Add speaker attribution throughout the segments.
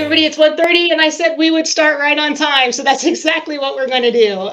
Speaker 1: everybody, it's 1:30, and I said we would start right on time, so that's exactly what we're going to do.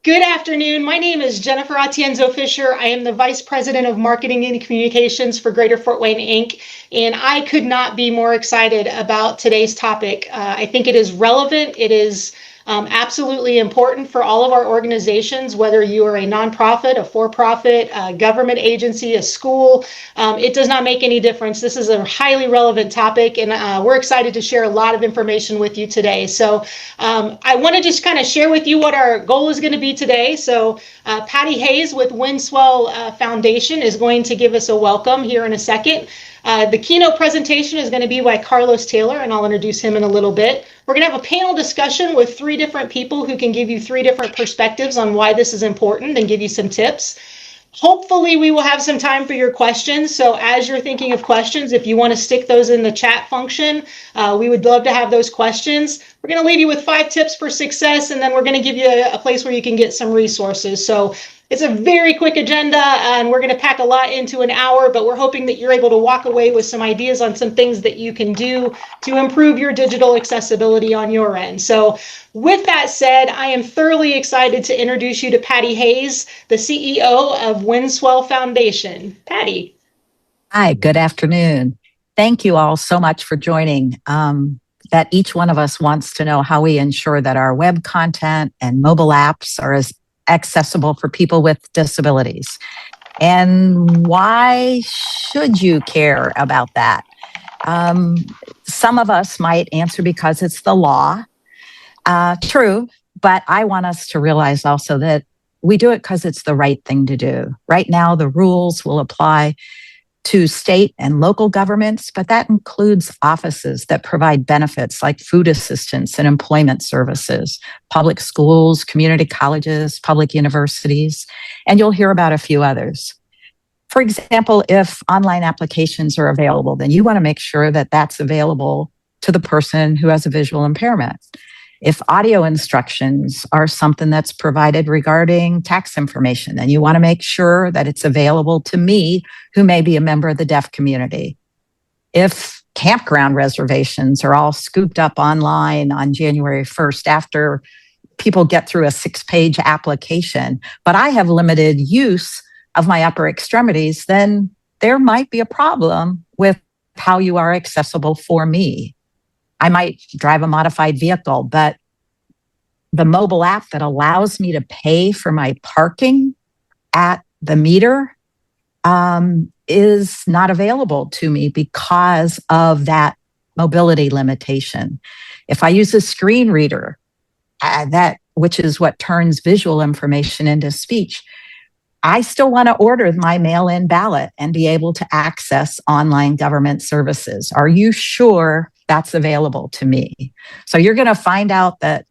Speaker 1: Good afternoon. My name is Jennifer Atienzo Fisher. I am the Vice President of Marketing and Communications for Greater Fort Wayne, Inc., and I could not be more excited about today's topic. I think it is relevant. It is absolutely important for all of our organizations, whether you are a nonprofit, a for-profit, a government agency, a school. It does not make any difference. This is a highly relevant topic, and we're excited to share a lot of information with you today. So I want to just kind of share with you what our goal is going to be today. So Patty Hayes with Windswell Foundation is going to give us a welcome here in a second. The keynote presentation is going to be by Carlos Taylor, and I'll introduce him in a little bit. We're going to have a panel discussion with 3 different people who can give you 3 different perspectives on why this is important and give you some tips. Hopefully, we will have some time for your questions. So as you're thinking of questions, if you want to stick those in the chat function, we would love to have those questions. We're going to leave you with 5 tips for success, and then we're going to give you a place where you can get some resources. So it's a very quick agenda, and we're going to pack a lot into an hour, but we're hoping that you're able to walk away with some ideas on some things that you can do to improve your digital accessibility on your end. So with that said, I am thoroughly excited to introduce you to Patty Hayes, the CEO of Windswell Foundation. Patty.
Speaker 2: Hi, good afternoon. Thank you all so much for joining. That each one of us wants to know how we ensure that our web content and mobile apps are as accessible for people with disabilities. And why should you care about that? Some of us might answer because it's the law. True, but I want us to realize also that we do it because it's the right thing to do. Right now, the rules will apply to state and local governments, but that includes offices that provide benefits like food assistance and employment services, public schools, community colleges, public universities, and you'll hear about a few others. For example, if online applications are available, then you want to make sure that that's available to the person who has a visual impairment. If audio instructions are something that's provided regarding tax information, then you want to make sure that it's available to me, who may be a member of the deaf community. If campground reservations are all scooped up online on January 1st after people get through a 6-page application, but I have limited use of my upper extremities, then there might be a problem with how you are accessible for me. I might drive a modified vehicle, but the mobile app that allows me to pay for my parking at the meter is not available to me because of that mobility limitation. If I use a screen reader, which is what turns visual information into speech, I still want to order my mail-in ballot and be able to access online government services. Are you sure that's available to me? So you're going to find out that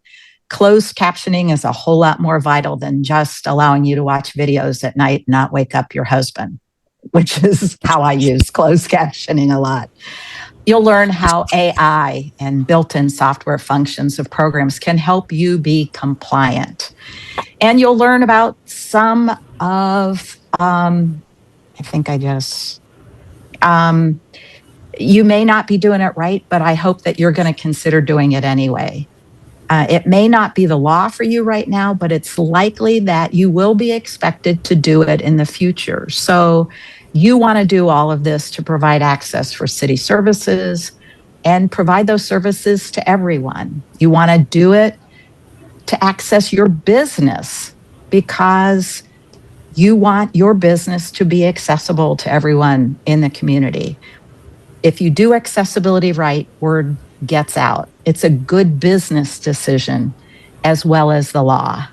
Speaker 2: closed captioning is a whole lot more vital than just allowing you to watch videos at night and not wake up your husband, which is how I use closed captioning a lot. You'll learn how AI and built-in software functions of programs can help you be compliant. And you'll learn about some of, you may not be doing it right, but I hope that you're going to consider doing it anyway. It may not be the law for you right now, but it's likely that you will be expected to do it in the future. So you want to do all of this to provide access for city services and provide those services to everyone. You want to do it to access your business because you want your business to be accessible to everyone in the community. If you do accessibility right, word gets out. It's a good business decision as well as the law.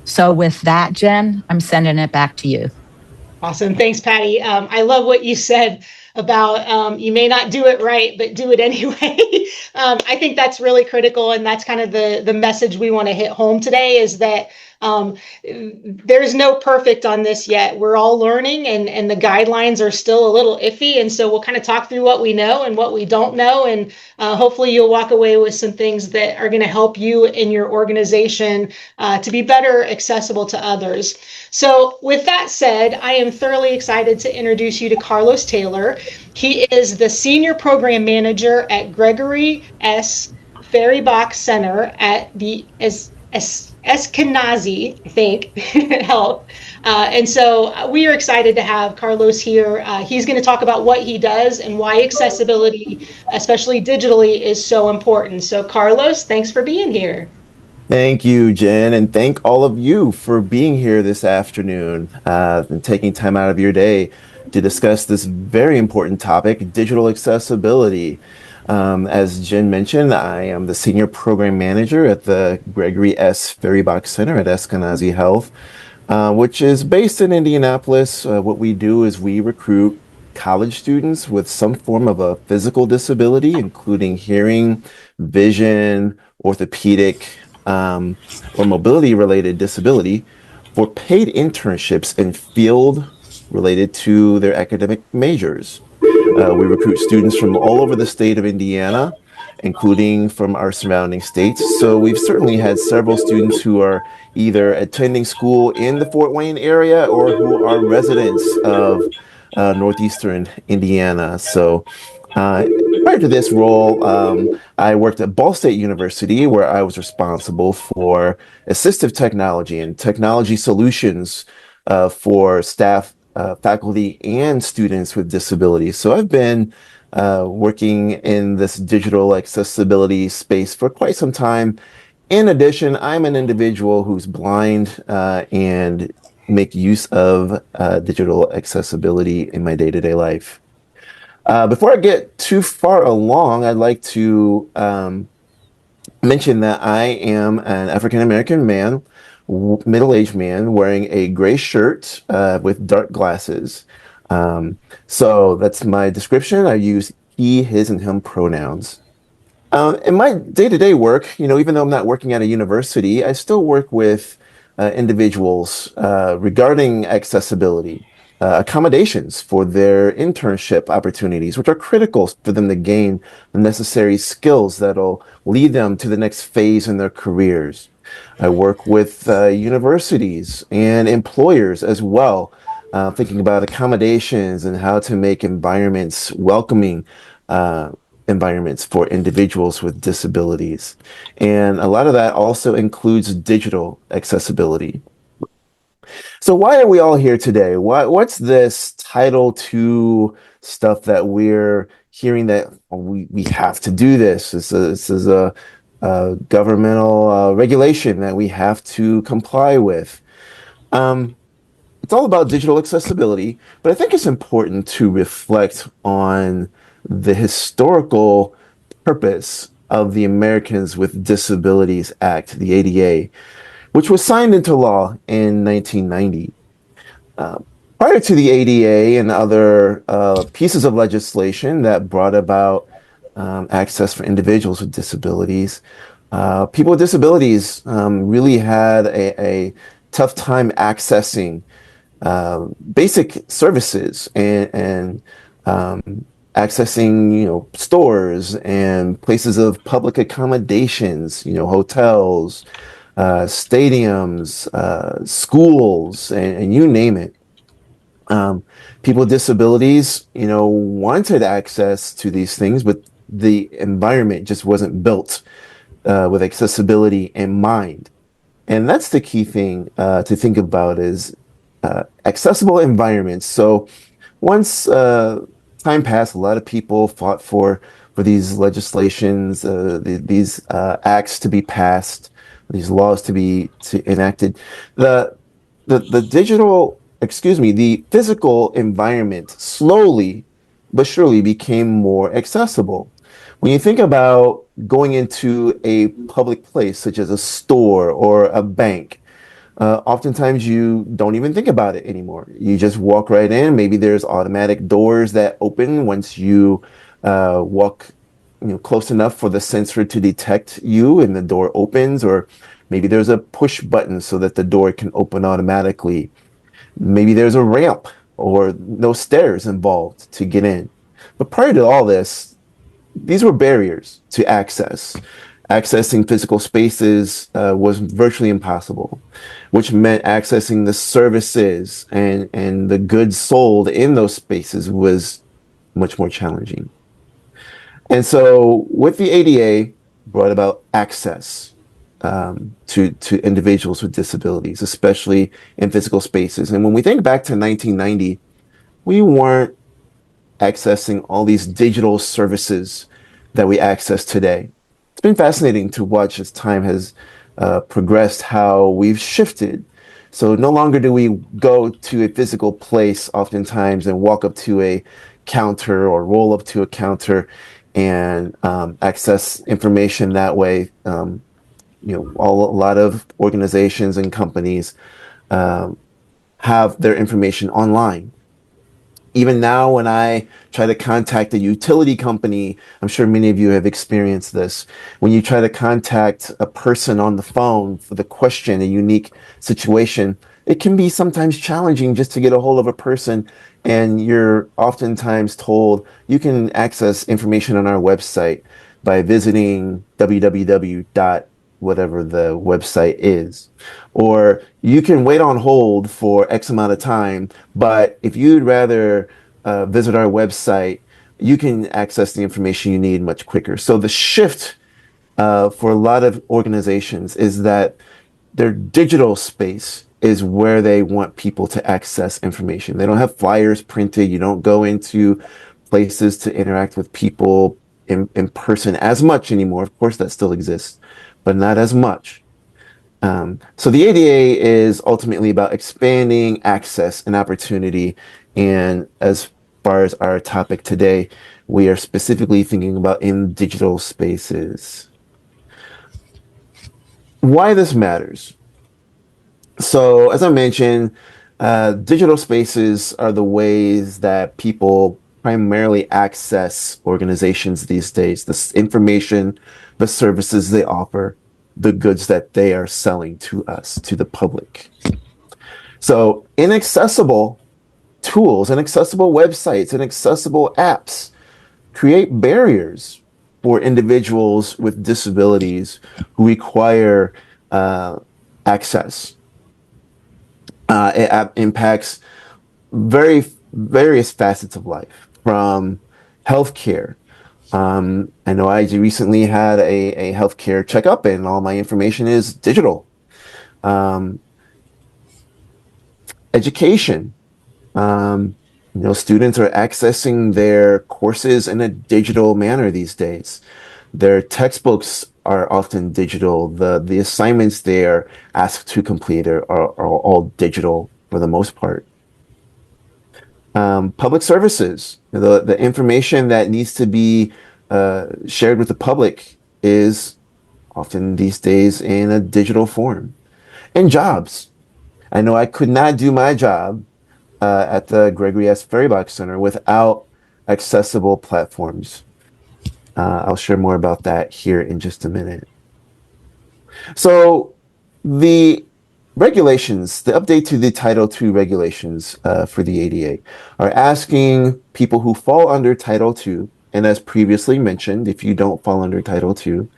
Speaker 2: So with that, Jen, I'm sending it back to you.
Speaker 1: Awesome. Thanks, Patty. I love what you said about you may not do it right, but do it anyway. I think that's really critical, and that's kind of the message we want to hit home today is that There's no perfect on this yet. We're all learning, and the guidelines are still a little iffy. And so we'll kind of talk through what we know and what we don't know. And hopefully you'll walk away with some things that are going to help you in your organization to be better accessible to others. So with that said, I am thoroughly excited to introduce you to Carlos Taylor. He is the Senior Program Manager at Gregory S. Feriebach Center at the Eskenazi, I think, Health. And so we are excited to have Carlos here. He's going to talk about what he does and why accessibility, especially digitally, is so important. So Carlos, thanks for being here.
Speaker 3: Thank you, Jen, and thank all of you for being here this afternoon and taking time out of your day to discuss this very important topic, digital accessibility. As Jen mentioned, I am the Senior Program Manager at the Gregory S. Feriebach Center at Eskenazi Health, which is based in Indianapolis. What we do is we recruit college students with some form of a physical disability, including hearing, vision, orthopedic, or mobility-related disability, for paid internships in field related to their academic majors. We recruit students from all over the state of Indiana, including from our surrounding states. So we've certainly had several students who are either attending school in the Fort Wayne area or who are residents of northeastern Indiana. So prior to this role, I worked at Ball State University, where I was responsible for assistive technology and technology solutions for staff, faculty, and students with disabilities. So I've been working in this digital accessibility space for quite some time. In addition, I'm an individual who's blind and make use of digital accessibility in my day-to-day life. Before I get too far along, I'd like to mention that I am an African-American man, middle-aged man, wearing a gray shirt with dark glasses. So that's my description. I use he, his, and him pronouns. In my day-to-day work, even though I'm not working at a university, I still work with individuals regarding accessibility. Accommodations for their internship opportunities, which are critical for them to gain the necessary skills that'll lead them to the next phase in their careers. I work with universities and employers as well, thinking about accommodations and how to make environments welcoming environments for individuals with disabilities. And a lot of that also includes digital accessibility. So why are we all here today? What's this Title II stuff that we're hearing that we have to do this? This is a governmental regulation that we have to comply with. It's all about digital accessibility, but I think it's important to reflect on the historical purpose of the Americans with Disabilities Act, the ADA, which was signed into law in 1990. Prior to the ADA and other pieces of legislation that brought about access for individuals with disabilities, people with disabilities really had a tough time accessing basic services and accessing, stores and places of public accommodations, hotels, stadiums, schools, and you name it. People with disabilities, wanted access to these things, but the environment just wasn't built with accessibility in mind. And that's the key thing to think about is accessible environments. So once time passed, a lot of people fought for these legislations, these acts to be passed, these laws to be enacted. The physical environment slowly but surely became more accessible. When you think about going into a public place such as a store or a bank, oftentimes you don't even think about it anymore. You just walk right in. Maybe there's automatic doors that open once you walk close enough for the sensor to detect you and the door opens, or Maybe there's a push button so that the door can open automatically. Maybe there's a ramp or no stairs involved to get in. But prior to all this, these were barriers to access. Accessing physical spaces was virtually impossible, which meant accessing the services and the goods sold in those spaces was much more challenging. And so, with the ADA, brought about access to individuals with disabilities, especially in physical spaces. And when we think back to 1990, we weren't accessing all these digital services that we access today. It's been fascinating to watch as time has progressed how we've shifted. So no longer do we go to a physical place oftentimes and walk up to a counter or roll up to a counter and access information that way. A lot of organizations and companies have their information online. Even now, when I try to contact a utility company, I'm sure many of you have experienced this. When you try to contact a person on the phone for the question, a unique situation, it can be sometimes challenging just to get a hold of a person. And you're oftentimes told you can access information on our website by visiting www. Whatever the website is, or you can wait on hold for X amount of time, but if you'd rather visit our website, you can access the information you need much quicker. So the shift for a lot of organizations is that their digital space is where they want people to access information. They don't have flyers printed. You don't go into places to interact with people in person as much anymore. Of course, that still exists, but not as much. So the ADA is ultimately about expanding access and opportunity. And as far as our topic today, we are specifically thinking about in digital spaces. Why this matters. So as I mentioned, digital spaces are the ways that people primarily access organizations these days, the information, the services they offer, the goods that they are selling to us, to the public. So inaccessible tools, inaccessible websites, inaccessible apps create barriers for individuals with disabilities who require access. It impacts various facets of life, from healthcare. I know I recently had a healthcare checkup, and all my information is digital. Education. Students are accessing their courses in a digital manner these days. Their textbooks are often digital. The assignments they are asked to complete are all digital for the most part. Public services, the information that needs to be shared with the public is often these days in a digital form. And jobs. I know I could not do my job at the Gregory S. Fairybox Center without accessible platforms. I'll share more about that here in just a minute. So the regulations, the update to the Title II regulations for the ADA are asking people who fall under Title II, and as previously mentioned, if you don't fall under Title II,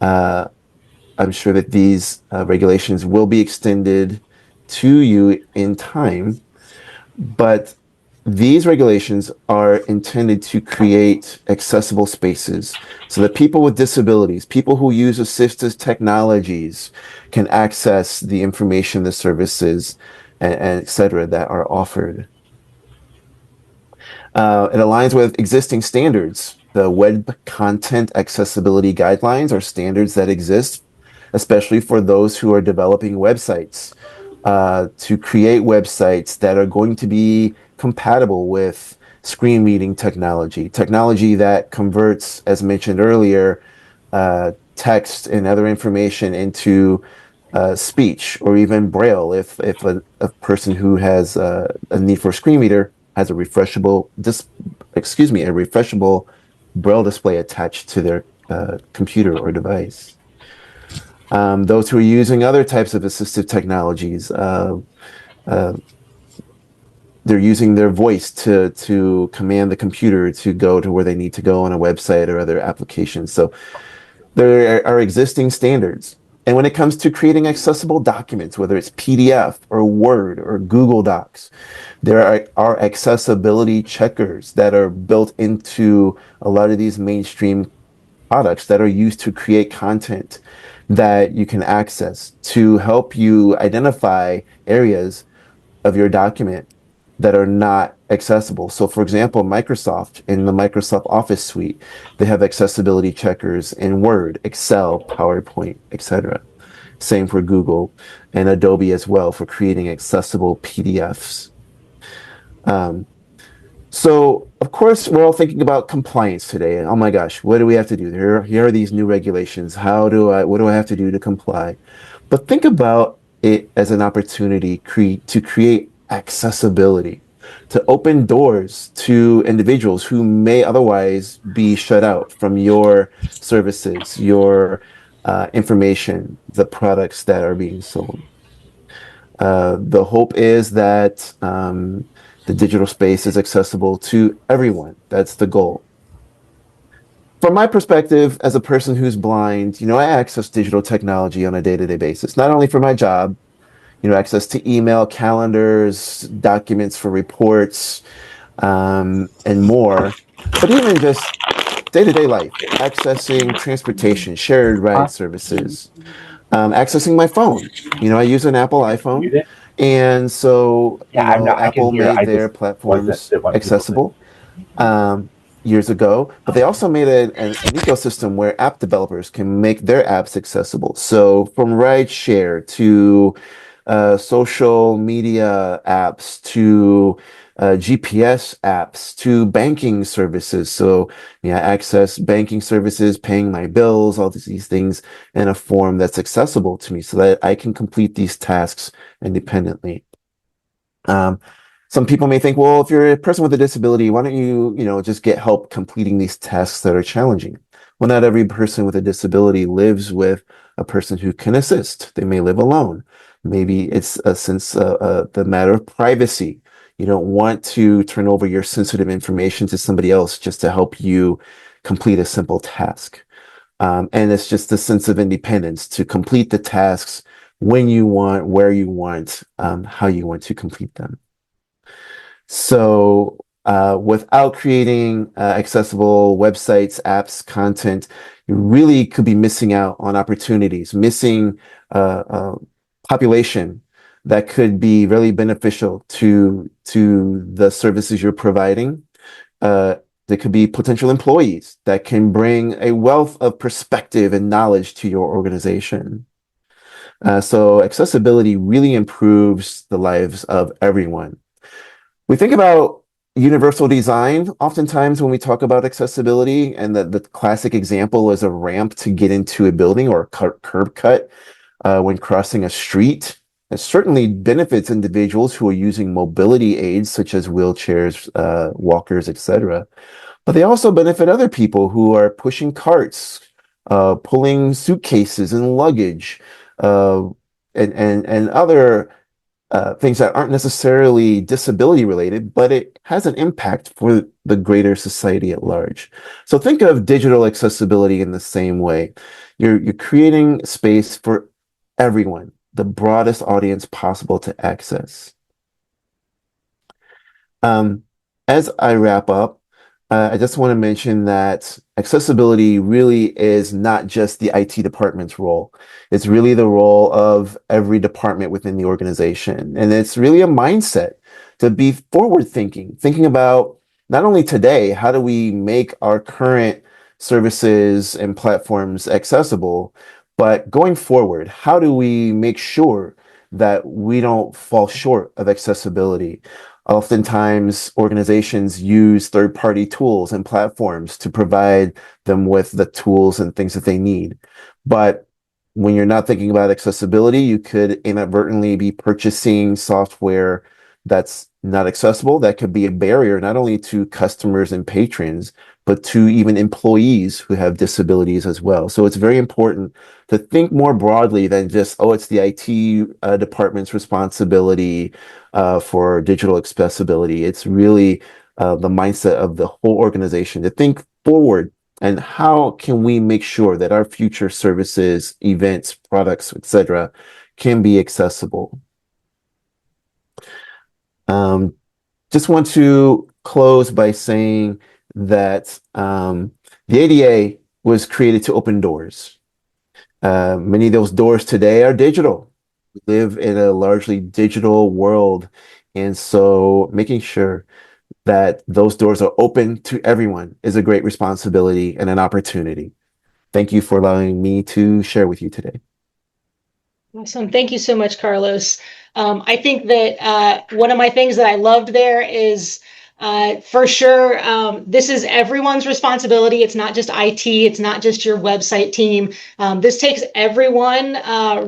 Speaker 3: I'm sure that these regulations will be extended to you in time, but these regulations are intended to create accessible spaces so that people with disabilities, people who use assistive technologies, can access the information, the services, and et cetera that are offered. It aligns with existing standards. The Web Content Accessibility Guidelines are standards that exist, especially for those who are developing websites, to create websites that are going to be compatible with screen reading technology that converts, as mentioned earlier, text and other information into speech or even Braille. If a person who has a need for a screen reader has a refreshable Braille display attached to their computer or device. Those who are using other types of assistive technologies, they're using their voice to command the computer to go to where they need to go on a website or other applications. So there are existing standards. And when it comes to creating accessible documents, whether it's PDF or Word or Google Docs, there are accessibility checkers that are built into a lot of these mainstream products that are used to create content that you can access to help you identify areas of your document that are not accessible. So for example, Microsoft, in the Microsoft Office suite, they have accessibility checkers in Word, Excel, PowerPoint, etc. Same for Google and Adobe as well for creating accessible PDFs. So of course, we're all thinking about compliance today. Oh my gosh, what do we have to do? Here are these new regulations. What do I have to do to comply? But think about it as an opportunity to create accessibility, to open doors to individuals who may otherwise be shut out from your services, your information, the products that are being sold. The hope is that the digital space is accessible to everyone. That's the goal. From my perspective, as a person who's blind, I access digital technology on a day-to-day basis, not only for my job, access to email, calendars, documents for reports, and more, but even just day-to-day life, accessing transportation, shared ride services, accessing my phone. I use an Apple iPhone, and so Apple made their platforms accessible years ago, but they also made an ecosystem where app developers can make their apps accessible. So from rideshare to social media apps to GPS apps to banking services. So access banking services, paying my bills, all these things in a form that's accessible to me so that I can complete these tasks independently. Some people may think, well, if you're a person with a disability, why don't you, just get help completing these tasks that are challenging? Well, not every person with a disability lives with a person who can assist. They may live alone. Maybe it's the matter of privacy. You don't want to turn over your sensitive information to somebody else just to help you complete a simple task. And it's just the sense of independence to complete the tasks when you want, where you want, how you want to complete them. So without creating accessible websites, apps, content, you really could be missing out on opportunities, missing population that could be really beneficial to the services you're providing. There could be potential employees that can bring a wealth of perspective and knowledge to your organization. So accessibility really improves the lives of everyone. We think about universal design oftentimes when we talk about accessibility, and the classic example is a ramp to get into a building or a curb cut when crossing a street. It certainly benefits individuals who are using mobility aids such as wheelchairs, walkers, etc. But they also benefit other people who are pushing carts, pulling suitcases and luggage, and other things that aren't necessarily disability related, but it has an impact for the greater society at large. So think of digital accessibility in the same way. You're creating space for everyone, the broadest audience possible to access. As I wrap up, I just want to mention that accessibility really is not just the IT department's role. It's really the role of every department within the organization. And it's really a mindset to be forward thinking about not only today, how do we make our current services and platforms accessible, but going forward, how do we make sure that we don't fall short of accessibility? Oftentimes, organizations use third-party tools and platforms to provide them with the tools and things that they need. But when you're not thinking about accessibility, you could inadvertently be purchasing software that's not accessible. That could be a barrier not only to customers and patrons, but to even employees who have disabilities as well. So it's very important to think more broadly than just, oh, it's the IT department's responsibility for digital accessibility. It's really the mindset of the whole organization to think forward and how can we make sure that our future services, events, products, etc., can be accessible. Just want to close by saying that the ADA was created to open doors. Many of those doors today are digital. We live in a largely digital world. And so making sure that those doors are open to everyone is a great responsibility and an opportunity. Thank you for allowing me to share with you today.
Speaker 1: Awesome. Thank you so much, Carlos. I think that one of my things that I loved there is for sure, this is everyone's responsibility. It's not just IT. It's not just your website team. This takes everyone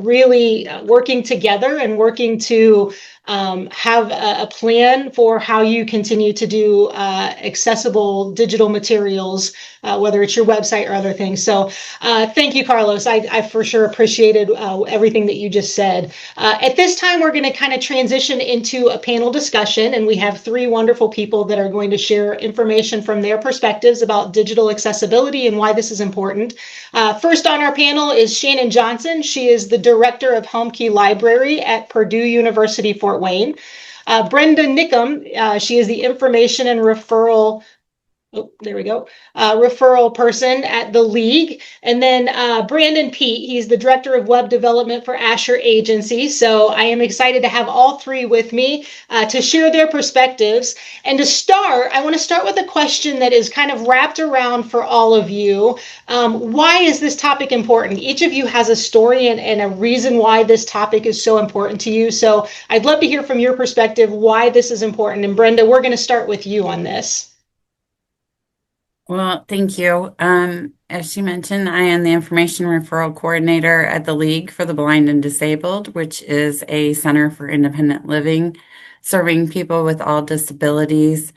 Speaker 1: really working together and working to have a plan for how you continue to do accessible digital materials, whether it's your website or other things. So thank you, Carlos. I for sure appreciated everything that you just said. At this time, we're going to kind of transition into a panel discussion, and we have three wonderful people that are going to share information from their perspectives about digital accessibility and why this is important. First on our panel is Shannon Johnson. She is the director of Helmke Library at Purdue University, Fort Wayne. Brenda Nickum, she is the information and referral referral person at the League. And then Brandon Peet, he's the Director of Web Development for Asher Agency. So I am excited to have all three with me to share their perspectives. And to start, I want to start with a question that is kind of wrapped around for all of you. Why is this topic important? Each of you has a story and a reason why this topic is so important to you. So I'd love to hear from your perspective why this is important. And Brenda, we're going to start with you on this.
Speaker 4: Well, thank you. As you mentioned, I am the Information Referral Coordinator at the League for the Blind and Disabled, which is a center for independent living, serving people with all disabilities,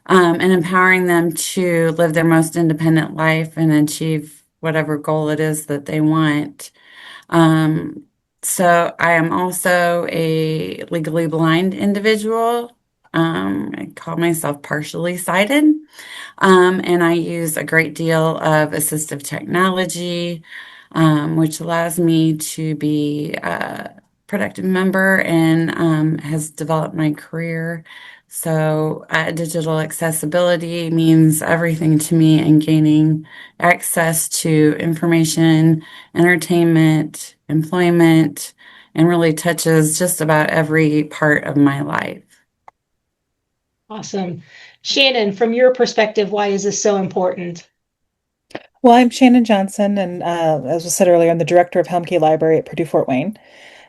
Speaker 4: and empowering them to live their most independent life and achieve whatever goal it is that they want. So I am also a legally blind individual. I call myself partially sighted. And I use a great deal of assistive technology, which allows me to be a productive member and has developed my career. So digital accessibility means everything to me, and gaining access to information, entertainment, employment, and really touches just about every part of my life.
Speaker 1: Awesome. Shannon, from your perspective, why is this so important?
Speaker 5: Well, I'm Shannon Johnson, and as was said earlier, I'm the director of Helmke Library at Purdue Fort Wayne.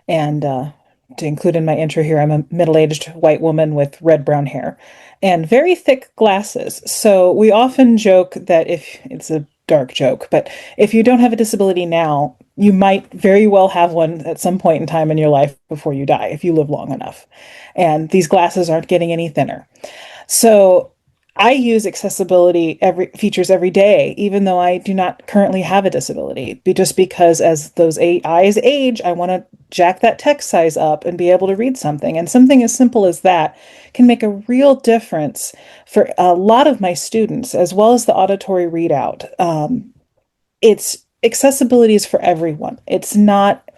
Speaker 5: And to include in my intro here, I'm a middle-aged white woman with red-brown hair and very thick glasses. So we often joke that if it's a dark joke, but if you don't have a disability now, you might very well have one at some point in time in your life before you die, if you live long enough. And these glasses aren't getting any thinner. So I use accessibility features every day, even though I do not currently have a disability, just because as those eyes age, I want to jack that text size up and be able to read something. And something as simple as that can make a real difference for a lot of my students, as well as the auditory readout. Accessibility is for everyone. It's not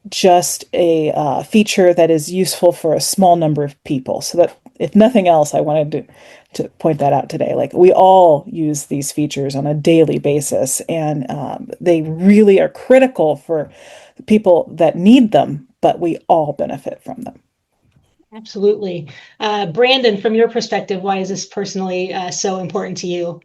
Speaker 5: just a feature that is useful for a small number of people. So that, if nothing else, I wanted to point that out today. Like, we all use these features on a daily basis, and they really are critical for people that need them, but we all benefit from them.
Speaker 1: Absolutely. Brandon, from your perspective, why is this personally so important to you?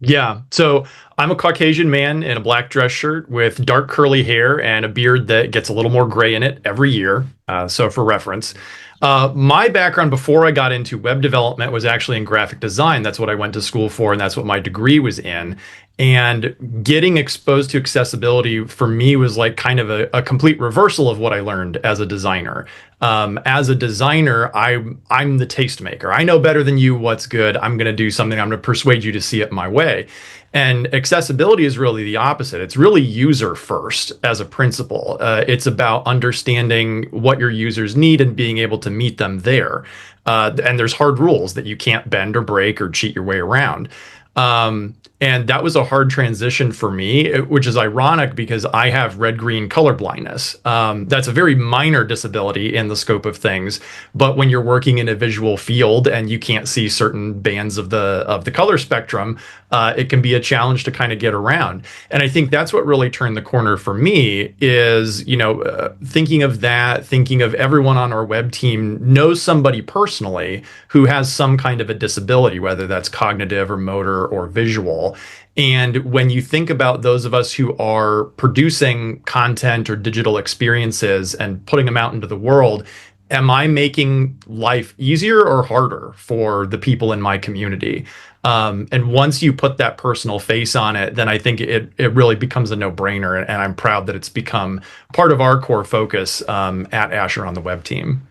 Speaker 6: Yeah, so I'm a Caucasian man in a black dress shirt with dark curly hair and a beard that gets a little more gray in it every year. So for reference, my background before I got into web development was actually in graphic design. That's what I went to school for, and that's what my degree was in. And getting exposed to accessibility for me was like kind of a complete reversal of what I learned as a designer. As a designer, I'm the tastemaker. I know better than you what's good. I'm going to do something. I'm going to persuade you to see it my way. And accessibility is really the opposite. It's really user first as a principle. It's about understanding what your users need and being able to meet them there. And there's hard rules that you can't bend or break or cheat your way around. And that was a hard transition for me, which is ironic because I have red-green color blindness. That's a very minor disability in the scope of things, but when you're working in a visual field and you can't see certain bands of the color spectrum, it can be a challenge to kind of get around. And I think that's what really turned the corner for me is, thinking of that, thinking of everyone on our web team knows somebody personally who has some kind of a disability, whether that's cognitive or motor or visual. And when you think about those of us who are producing content or digital experiences and putting them out into the world, am I making life easier or harder for the people in my community? And once you put that personal face on it, then I think it really becomes a no-brainer. And I'm proud that it's become part of our core focus at Asher on the web team.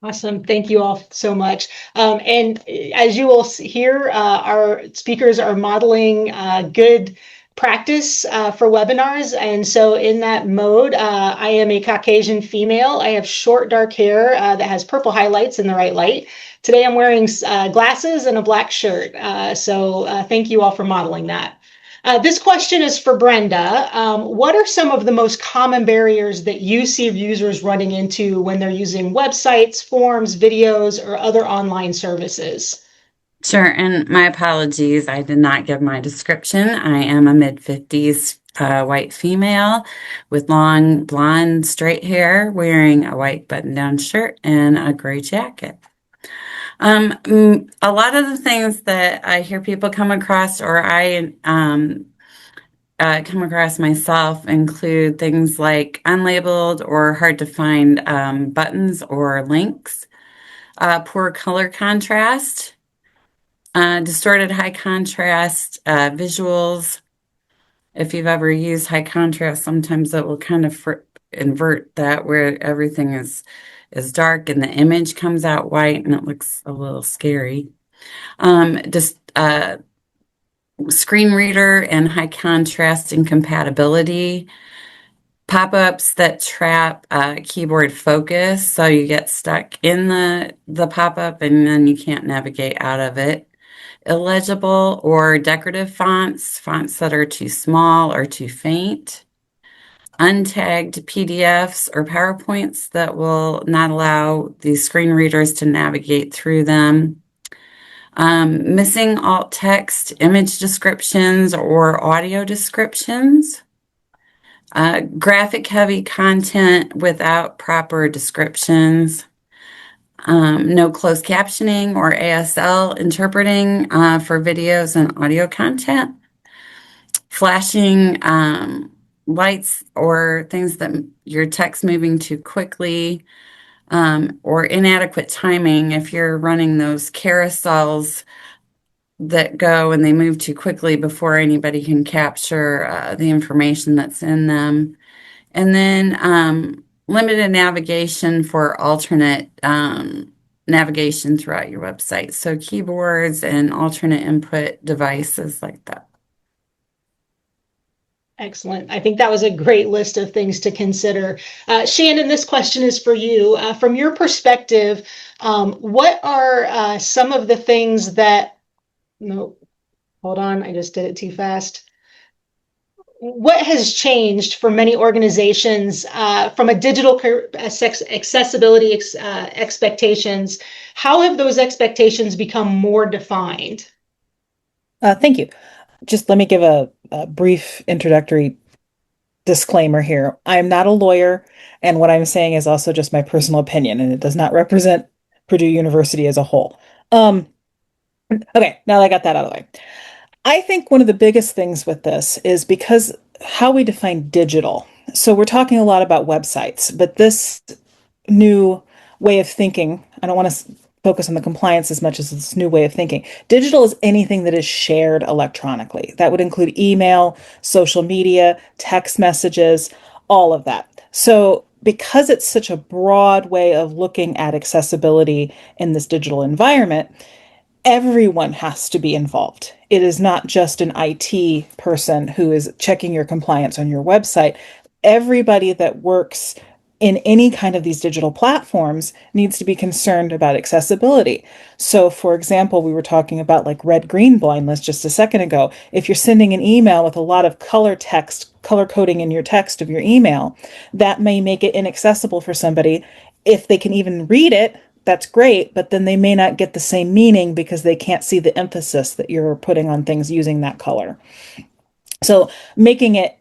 Speaker 1: Awesome. Thank you all so much. And as you will hear, our speakers are modeling good practice for webinars. And so in that mode, I am a Caucasian female. I have short, dark hair that has purple highlights in the right light. Today I'm wearing glasses and a black shirt. So thank you all for modeling that. This question is for Brenda. What are some of the most common barriers that you see users running into when they're using websites, forms, videos, or other online services?
Speaker 4: Sure, and my apologies, I did not give my description. I am a mid-50s white female with long blonde straight hair, wearing a white button-down shirt and a gray jacket. A lot of the things that I hear people come across, or I come across myself, include things like unlabeled or hard to find buttons or links, poor color contrast, distorted high contrast visuals. If you've ever used high contrast, sometimes it will kind of invert that where everything is dark and the image comes out white and it looks a little scary. Screen reader and high contrast incompatibility. Pop-ups that trap keyboard focus, so you get stuck in the pop-up and then you can't navigate out of it. Illegible or decorative fonts that are too small or too faint. Untagged PDFs or PowerPoints that will not allow the screen readers to navigate through them. Missing alt text, image descriptions, or audio descriptions. Graphic heavy content without proper descriptions. No closed captioning or ASL interpreting for videos and audio content. Flashing lights or things that your text moving too quickly, or inadequate timing if you're running those carousels that go and they move too quickly before anybody can capture the information that's in them. And then limited navigation for alternate navigation throughout your website. So keyboards and alternate input devices like that.
Speaker 1: Excellent. I think that was a great list of things to consider. Shannon, this question is for you. From your perspective, what are some of the things that, no, hold on, I just did it too fast. What has changed for many organizations from a digital accessibility expectations? How have those expectations become more defined?
Speaker 5: Thank you. Just let me give a brief introductory disclaimer here. I'm not a lawyer, and what I'm saying is also just my personal opinion, and it does not represent Purdue University as a whole. Okay, now that I got that out of the way. I think one of the biggest things with this is because how we define digital. So we're talking a lot about websites, but this new way of thinking. I don't want to focus on the compliance as much as this new way of thinking. Digital is anything that is shared electronically. That would include email, social media, text messages, all of that. So, because it's such a broad way of looking at accessibility in this digital environment, everyone has to be involved. It is not just an IT person who is checking your compliance on your website. Everybody that works in any kind of these digital platforms needs to be concerned about accessibility. So, for example, we were talking about like red-green blindness just a second ago. If you're sending an email with a lot of color text, color coding in your text of your email, that may make it inaccessible for somebody. If they can even read it, that's great, but then they may not get the same meaning because they can't see the emphasis that you're putting on things using that color. So, making it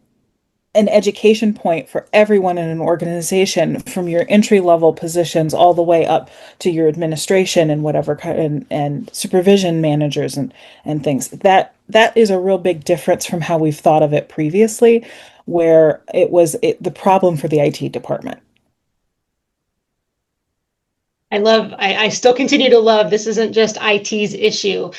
Speaker 5: an education point for everyone in an organization, from your entry level positions all the way up to your administration and whatever, and supervision managers and things. That is a real big difference from how we've thought of it previously, where it was the problem for the IT department.
Speaker 1: I still continue to love, this isn't just IT's issue.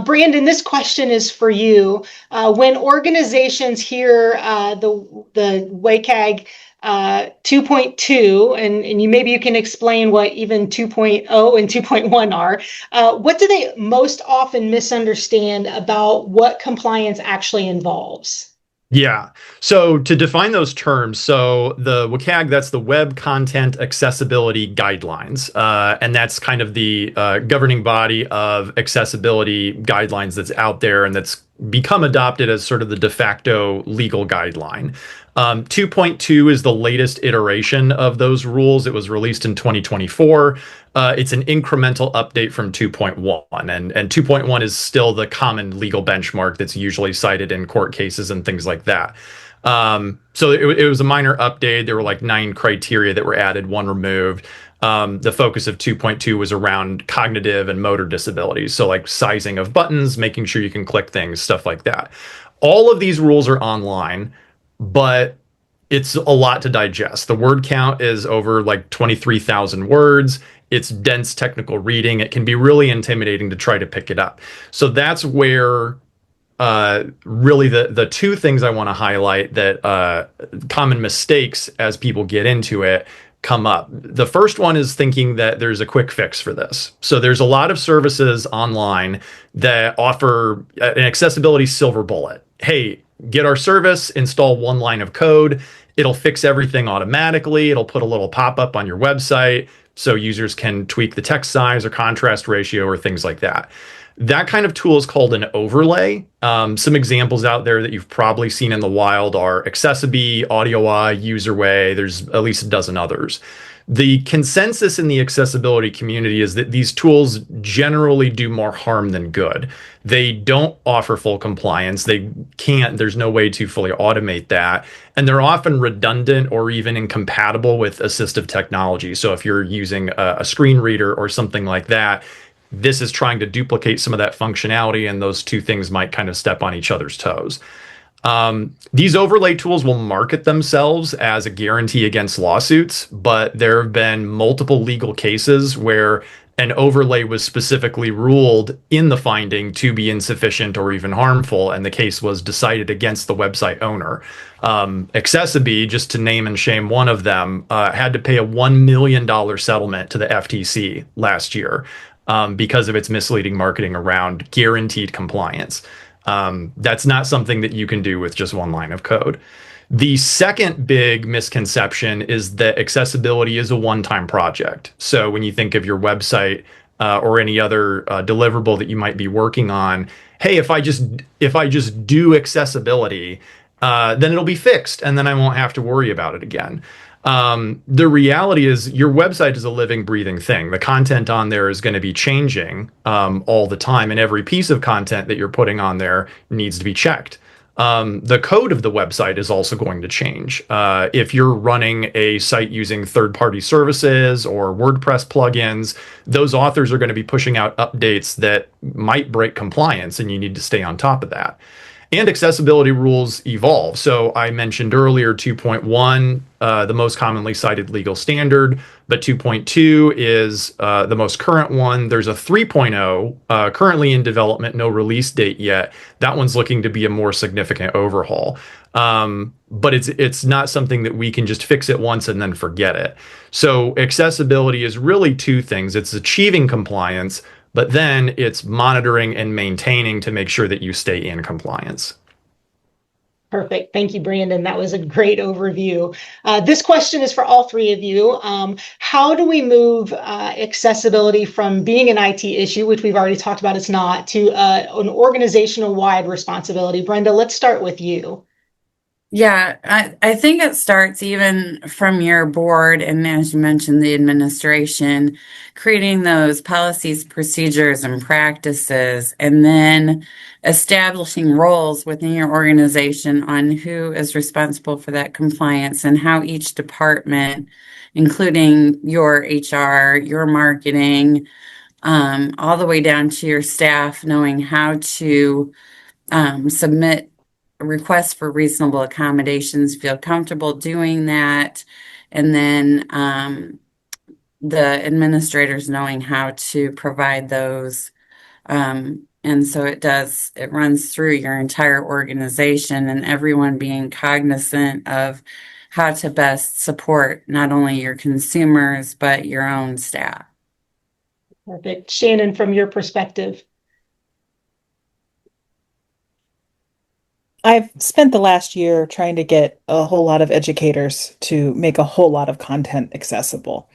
Speaker 1: Brandon, this question is for you. When organizations hear the WCAG 2.2, and maybe you can explain what even 2.0 and 2.1 are, what do they most often misunderstand about what compliance actually involves?
Speaker 6: Yeah. So to define those terms, so the WCAG, that's the Web Content Accessibility Guidelines. And that's kind of the governing body of accessibility guidelines that's out there and that's become adopted as sort of the de facto legal guideline. 2.2 is the latest iteration of those rules. It was released in 2024. It's an incremental update from 2.1, and 2.1 is still the common legal benchmark that's usually cited in court cases and things like that. So it was a minor update. There were like 9 criteria that were added, 1 removed. The focus of 2.2 was around cognitive and motor disabilities. So like sizing of buttons, making sure you can click things, stuff like that. All of these rules are online, but it's a lot to digest. The word count is over like 23,000 words. It's dense technical reading. It can be really intimidating to try to pick it up. So that's where really the 2 things I want to highlight that common mistakes as people get into it come up. The first one is thinking that there's a quick fix for this. So there's a lot of services online that offer an accessibility silver bullet. Hey, get our service, install 1 line of code. It'll fix everything automatically. It'll put a little pop-up on your website so users can tweak the text size or contrast ratio or things like that. That kind of tool is called an overlay. Some examples out there that you've probably seen in the wild are Accessibility, AudioEye, UserWay. There's at least a dozen others. The consensus in the accessibility community is that these tools generally do more harm than good. They don't offer full compliance. They can't, there's no way to fully automate that. And they're often redundant or even incompatible with assistive technology. So if you're using a screen reader or something like that, this is trying to duplicate some of that functionality, and those 2 things might kind of step on each other's toes. These overlay tools will market themselves as a guarantee against lawsuits, but there have been multiple legal cases where an overlay was specifically ruled in the finding to be insufficient or even harmful, and the case was decided against the website owner. Accessibility, just to name and shame one of them, had to pay a $1 million settlement to the FTC last year because of its misleading marketing around guaranteed compliance. That's not something that you can do with just 1 line of code. The second big misconception is that accessibility is a one-time project. So when you think of your website or any other deliverable that you might be working on, hey, if I just do accessibility, then it'll be fixed, and then I won't have to worry about it again. The reality is your website is a living, breathing thing. The content on there is going to be changing all the time, and every piece of content that you're putting on there needs to be checked. The code of the website is also going to change. If you're running a site using third-party services or WordPress plugins, those authors are going to be pushing out updates that might break compliance, and you need to stay on top of that. And accessibility rules evolve. So I mentioned earlier 2.1, the most commonly cited legal standard, but 2.2 is the most current one. There's a 3.0 currently in development, no release date yet. That one's looking to be a more significant overhaul. But it's not something that we can just fix it once and then forget it. So accessibility is really two things. It's achieving compliance, but then it's monitoring and maintaining to make sure that you stay in compliance.
Speaker 1: Perfect. Thank you, Brandon. That was a great overview. This question is for all three of you. How do we move accessibility from being an IT issue, which we've already talked about it's not, to an organizational-wide responsibility? Brenda, let's start with you.
Speaker 4: Yeah, I think it starts even from your board, and as you mentioned, the administration, creating those policies, procedures, and practices, and then establishing roles within your organization on who is responsible for that compliance and how each department, including your HR, your marketing, all the way down to your staff, knowing how to submit requests for reasonable accommodations, feel comfortable doing that, and then the administrators knowing how to provide those. And so it runs through your entire organization and everyone being cognizant of how to best support not only your consumers, but your own staff.
Speaker 1: Perfect. Shannon, from your perspective.
Speaker 5: I've spent the last year trying to get a whole lot of educators to make a whole lot of content accessible.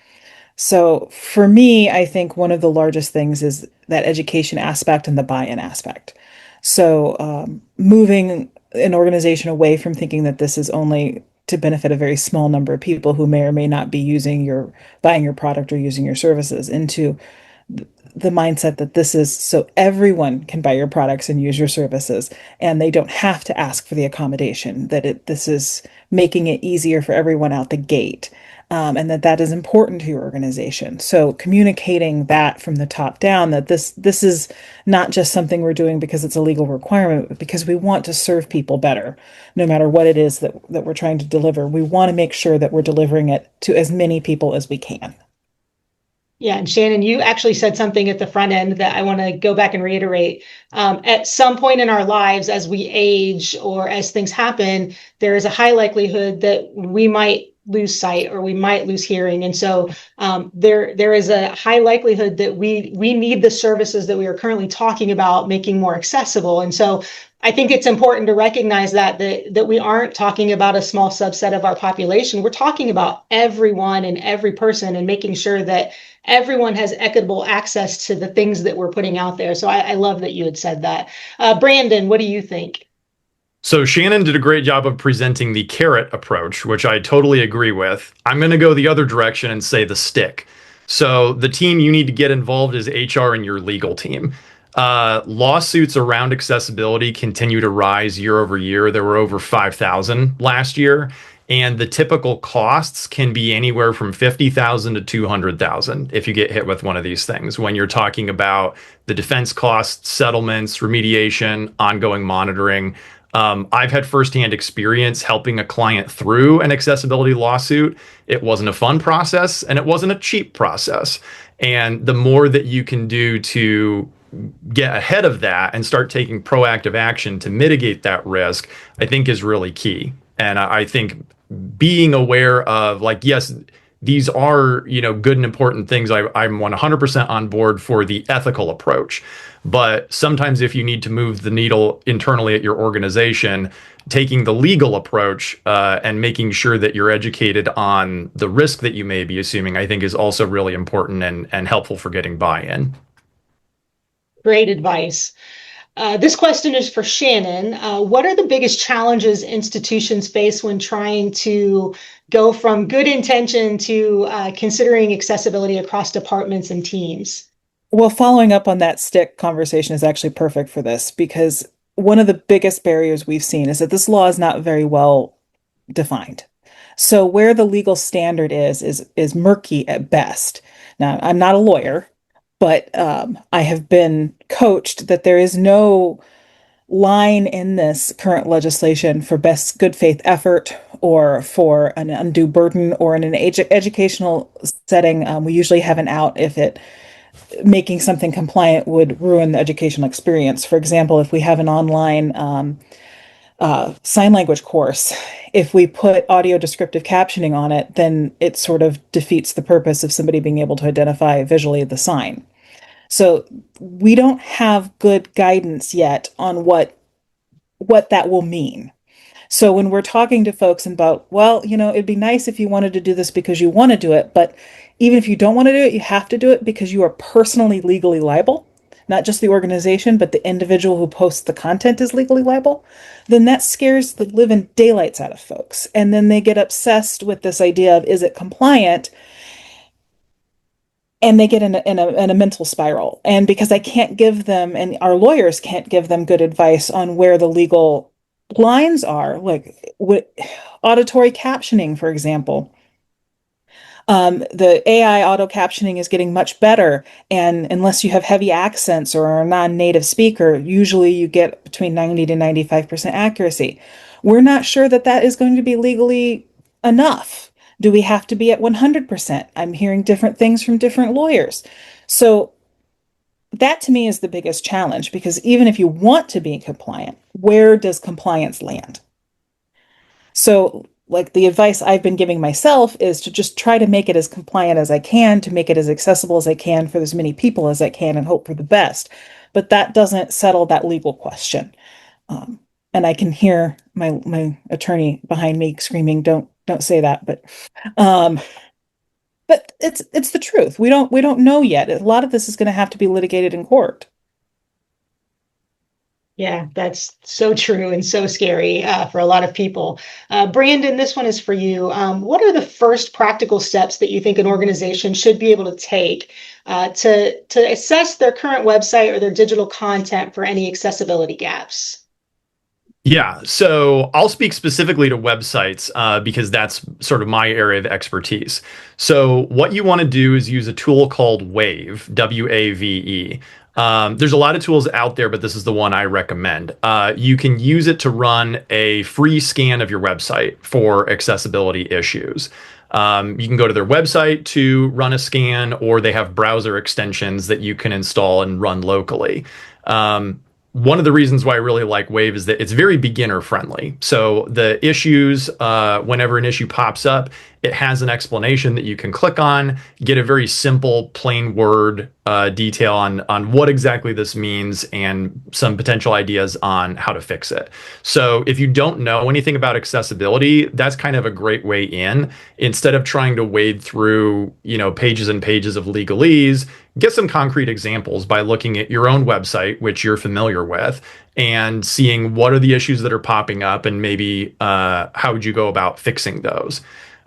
Speaker 5: So for me, I think one of the largest things is that education aspect and the buy-in aspect. So moving an organization away from thinking that this is only to benefit a very small number of people who may or may not be buying your product or using your services, into the mindset that this is so everyone can buy your products and use your services, and they don't have to ask for the accommodation, this is making it easier for everyone out the gate, and that is important to your organization. So communicating that from the top down, that this is not just something we're doing because it's a legal requirement, but because we want to serve people better, no matter what it is that we're trying to deliver. We want to make sure that we're delivering it to as many people as we can.
Speaker 1: Yeah, and Shannon, you actually said something at the front end that I want to go back and reiterate. At some point in our lives, as we age or as things happen, there is a high likelihood that we might lose sight or we might lose hearing. And so there is a high likelihood that we need the services that we are currently talking about making more accessible. And so I think it's important to recognize that we aren't talking about a small subset of our population. We're talking about everyone and every person, and making sure that everyone has equitable access to the things that we're putting out there. So I love that you had said that. Brandon, what do you think?
Speaker 6: So Shannon did a great job of presenting the carrot approach, which I totally agree with. I'm going to go the other direction and say the stick. So the team you need to get involved is HR and your legal team. Lawsuits around accessibility continue to rise year over year. There were over 5,000 last year, and the typical costs can be anywhere from 50,000 to 200,000 if you get hit with one of these things. When you're talking about the defense costs, settlements, remediation, ongoing monitoring. I've had firsthand experience helping a client through an accessibility lawsuit. It wasn't a fun process and it wasn't a cheap process. And the more that you can do to get ahead of that and start taking proactive action to mitigate that risk, I think is really key. And I think being aware of, like, yes, these are, good and important things. I'm 100% on board for the ethical approach. But sometimes if you need to move the needle internally at your organization, taking the legal approach and making sure that you're educated on the risk that you may be assuming, I think is also really important and helpful for getting buy-in.
Speaker 1: Great advice. This question is for Shannon. What are the biggest challenges institutions face when trying to go from good intention to considering accessibility across departments and teams?
Speaker 5: Well, following up on that stick conversation is actually perfect for this, because one of the biggest barriers we've seen is that this law is not very well defined. So where the legal standard is murky at best. Now, I'm not a lawyer, but I have been coached that there is no line in this current legislation for best good faith effort or for an undue burden, or in an educational setting, we usually have an out if it making something compliant would ruin the educational experience. For example, if we have an online sign language course, if we put audio descriptive captioning on it, then it sort of defeats the purpose of somebody being able to identify visually the sign. So we don't have good guidance yet on what that will mean. So when we're talking to folks about, well, it'd be nice if you wanted to do this because you want to do it, but even if you don't want to do it, you have to do it because you are personally legally liable, not just the organization, but the individual who posts the content is legally liable, then that scares the living daylights out of folks. And then they get obsessed with this idea of, is it compliant? And they get in a mental spiral. And because I can't give them, and our lawyers can't give them good advice on where the legal lines are, like auditory captioning, for example. The AI auto captioning is getting much better. And unless you have heavy accents or are a non-native speaker, usually you get between 90 to 95% accuracy. We're not sure that is going to be legally enough. Do we have to be at 100%? I'm hearing different things from different lawyers. So that to me is the biggest challenge, because even if you want to be compliant, where does compliance land? So like the advice I've been giving myself is to just try to make it as compliant as I can, to make it as accessible as I can for as many people as I can, and hope for the best. But that doesn't settle that legal question. And I can hear my attorney behind me screaming, don't say that. But it's the truth. We don't know yet. A lot of this is going to have to be litigated in court.
Speaker 1: Yeah, that's so true and so scary for a lot of people. Brandon, this one is for you. What are the first practical steps that you think an organization should be able to take to assess their current website or their digital content for any accessibility gaps?
Speaker 6: Yeah, so I'll speak specifically to websites because that's sort of my area of expertise. So what you want to do is use a tool called Wave, W-A-V-E. There's a lot of tools out there, but this is the one I recommend. You can use it to run a free scan of your website for accessibility issues. You can go to their website to run a scan, or they have browser extensions that you can install and run locally. One of the reasons why I really like Wave is that it's very beginner friendly. So the issues, whenever an issue pops up, it has an explanation that you can click on, get a very simple, plain word detail on what exactly this means and some potential ideas on how to fix it. So if you don't know anything about accessibility, that's kind of a great way in. Instead of trying to wade through, pages and pages of legalese, get some concrete examples by looking at your own website, which you're familiar with, and seeing what are the issues that are popping up, and maybe how would you go about fixing those.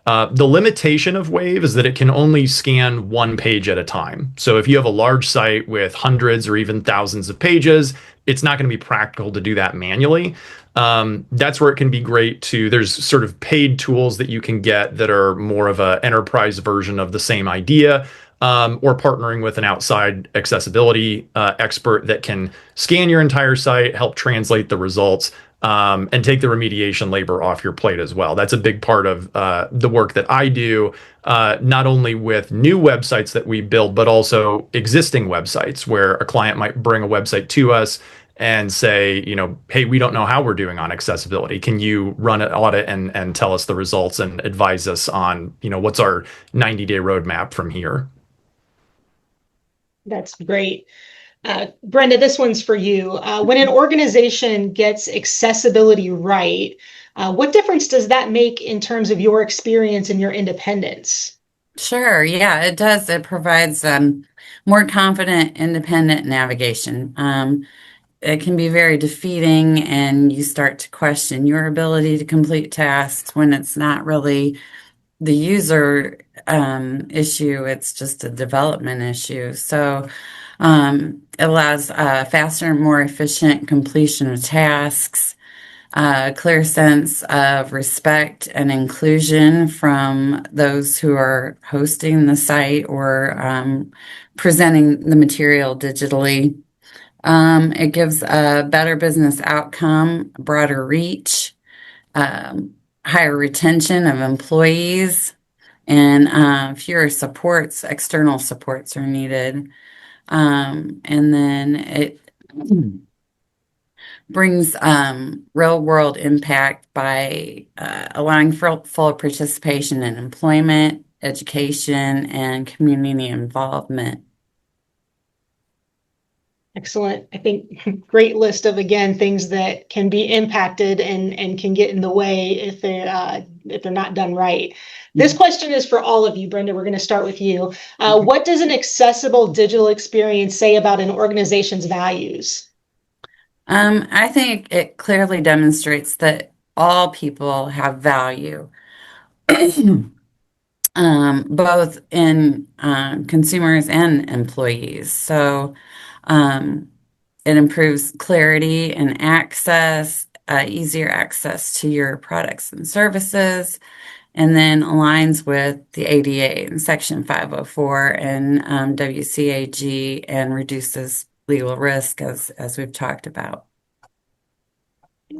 Speaker 6: The limitation of Wave is that it can only scan one page at a time. So if you have a large site with hundreds or even thousands of pages, it's not going to be practical to do that manually. That's where it can be great to, there's sort of paid tools that you can get that are more of an enterprise version of the same idea. Or partnering with an outside accessibility expert that can scan your entire site, help translate the results, and take the remediation labor off your plate as well. That's a big part of the work that I do, not only with new websites that we build, but also existing websites where a client might bring a website to us and say, hey, we don't know how we're doing on accessibility. Can you run an audit and tell us the results and advise us on, what's our 90-day roadmap from here?
Speaker 1: That's great. Brenda, this one's for you. When an organization gets accessibility right, what difference does that make in terms of your experience and your independence?
Speaker 4: Sure. Yeah, it does. It provides more confident, independent navigation. It can be very defeating, and you start to question your ability to complete tasks when it's not really the user issue, it's just a development issue. So it allows faster and more efficient completion of tasks, a clear sense of respect and inclusion from those who are hosting the site or presenting the material digitally. It gives a better business outcome, broader reach, higher retention of employees, and fewer external supports are needed. And then it brings real world impact by allowing for full participation in employment, education, and community involvement.
Speaker 1: Excellent. I think great list of, again, things that can be impacted and can get in the way if they're not done right. This question is for all of you. Brenda, we're going to start with you. What does an accessible digital experience say about an organization's values?
Speaker 4: I think it clearly demonstrates that all people have value, both in consumers and employees. So it improves clarity and access, easier access to your products and services, and then aligns with the ADA and Section 504 and WCAG, and reduces legal risk, as we've talked about.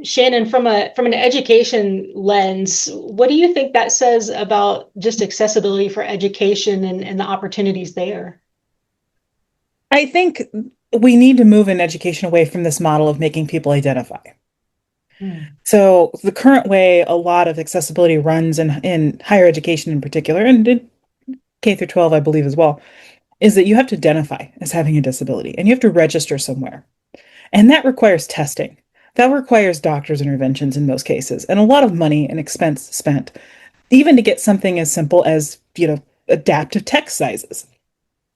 Speaker 1: Shannon, from an education lens, what do you think that says about just accessibility for education and the opportunities there?
Speaker 5: I think we need to move in education away from this model of making people identify. So the current way a lot of accessibility runs in higher education in particular, and in K through 12, I believe as well, is that you have to identify as having a disability and you have to register somewhere. And that requires testing. That requires doctor's interventions in most cases, and a lot of money and expense spent, even to get something as simple as, adaptive text sizes.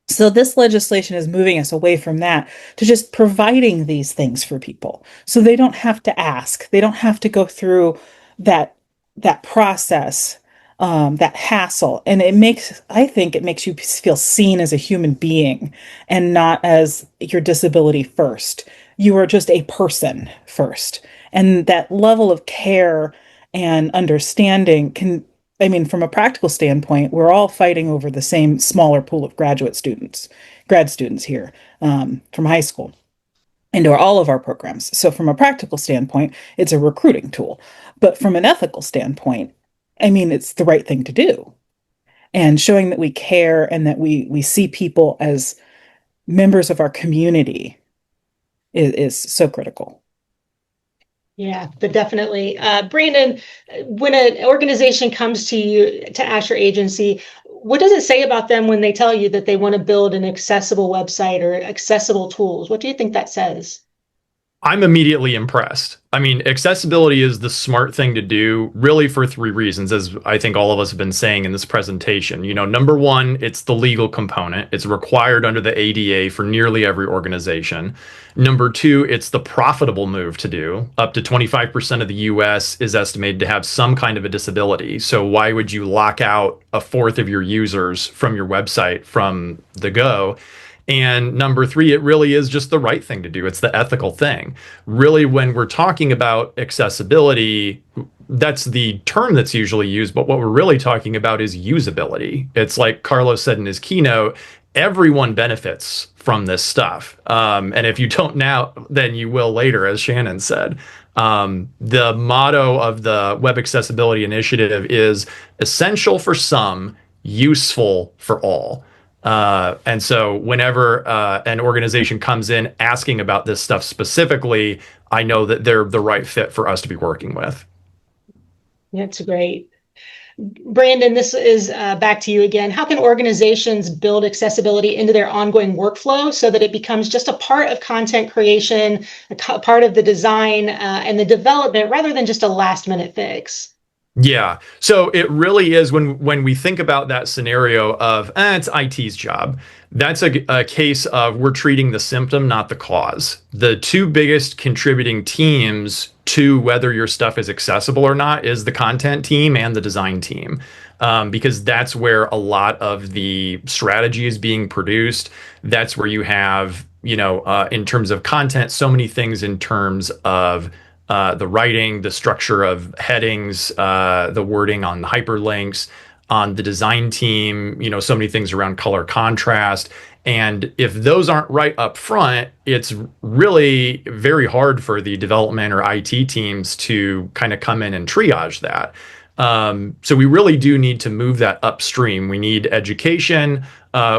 Speaker 5: So this legislation is moving us away from that to just providing these things for people. So they don't have to ask, they don't have to go through that process, that hassle. And I think it makes you feel seen as a human being and not as your disability first. You are just a person first. And that level of care and understanding from a practical standpoint, we're all fighting over the same smaller pool of grad students here from high school into all of our programs. So from a practical standpoint, it's a recruiting tool. But from an ethical standpoint, it's the right thing to do. And showing that we care and that we see people as members of our community is so critical.
Speaker 1: Yeah, but definitely. Brandon, when an organization comes to you to ask your agency, what does it say about them when they tell you that they want to build an accessible website or accessible tools? What do you think that says?
Speaker 6: I'm immediately impressed. Accessibility is the smart thing to do, really, for three reasons, as I think all of us have been saying in this presentation. Number one, it's the legal component. It's required under the ADA for nearly every organization. Number two, it's the profitable move to do. Up to 25% of the US is estimated to have some kind of a disability. So why would you lock out a fourth of your users from your website from the go? And number three, it really is just the right thing to do. It's the ethical thing. Really, when we're talking about accessibility, that's the term that's usually used, but what we're really talking about is usability. It's like Carlos said in his keynote, everyone benefits from this stuff. And if you don't now, then you will later, as Shannon said. The motto of the Web Accessibility Initiative is essential for some, useful for all. And so whenever an organization comes in asking about this stuff specifically, I know that they're the right fit for us to be working with.
Speaker 1: That's great. Brandon, this is back to you again. How can organizations build accessibility into their ongoing workflow so that it becomes just a part of content creation, a part of the design and the development, rather than just a last minute fix?
Speaker 6: Yeah. So it really is when we think about that scenario of it's IT's job, that's a case of we're treating the symptom, not the cause. The two biggest contributing teams to whether your stuff is accessible or not is the content team and the design team. Because that's where a lot of the strategy is being produced. That's where you have, in terms of content, so many things in terms of the writing, the structure of headings, the wording on the hyperlinks, on the design team, so many things around color contrast. And if those aren't right up front, it's really very hard for the development or IT teams to kind of come in and triage that. So we really do need to move that upstream. We need education.